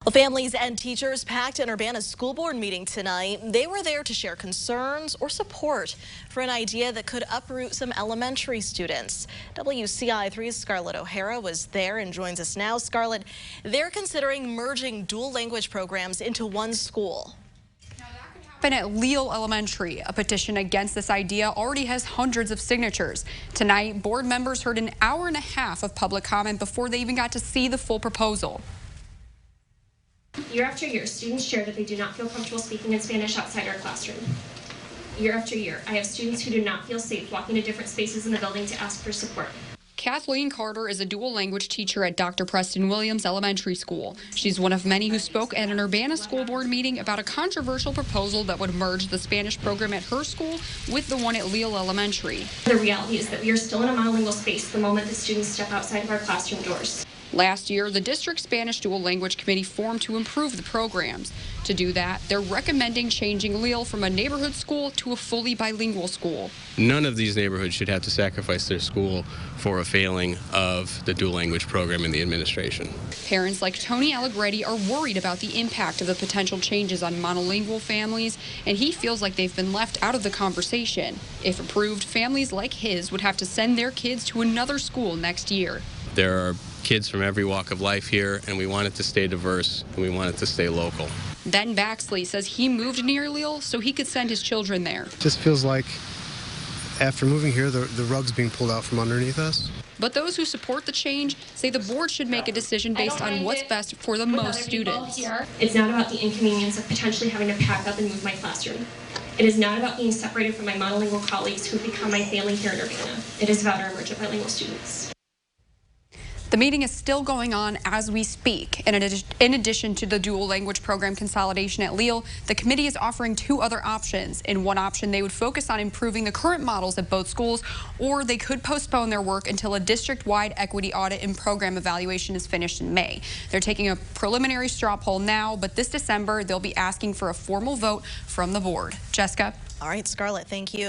Well, families and teachers packed an Urbana School Board meeting tonight. They were there to share concerns or support for an idea that could uproot some elementary students. WCI3's Scarlett O'Hara was there and joins us now. Scarlett, they're considering merging dual language programs into one school. At Leal Elementary, a petition against this idea already has hundreds of signatures. Tonight, board members heard an hour and a half of public comment before they even got to see the full proposal. Year after year, students share that they do not feel comfortable speaking in Spanish outside our classroom. Year after year, I have students who do not feel safe walking to different spaces in the building to ask for support. Kathleen Carter is a dual language teacher at Dr. Preston Williams Elementary School. She's one of many who spoke at an Urbana School Board meeting about a controversial proposal that would merge the Spanish program at her school with the one at Leal Elementary. The reality is that we are still in a monolingual space the moment the students step outside of our classroom doors. Last year, the district's Spanish dual language committee formed to improve the programs. To do that, they're recommending changing Leal from a neighborhood school to a fully bilingual school. None of these neighborhoods should have to sacrifice their school for a failing of the dual language program in the administration. Parents like Tony Allegretti are worried about the impact of the potential changes on monolingual families, and he feels like they've been left out of the conversation. If approved, families like his would have to send their kids to another school next year. There are kids from every walk of life here, and we want it to stay diverse, and we want it to stay local. Ben Baxley says he moved near Leal so he could send his children there. Just feels like after moving here, the rug's being pulled out from underneath us. But those who support the change say the board should make a decision based on what's best for the most students. It's not about the inconvenience of potentially having to pack up and move my classroom. It is not about being separated from my monolingual colleagues who have become my family here in Urbana. It is about our emergent bilingual students. The meeting is still going on as we speak. In addition to the dual language program consolidation at Leal, the committee is offering two other options. In one option, they would focus on improving the current models at both schools, or they could postpone their work until a district-wide equity audit and program evaluation is finished in May. They're taking a preliminary straw poll now, but this December, they'll be asking for a formal vote from the board. Jessica? All right, Scarlett, thank you.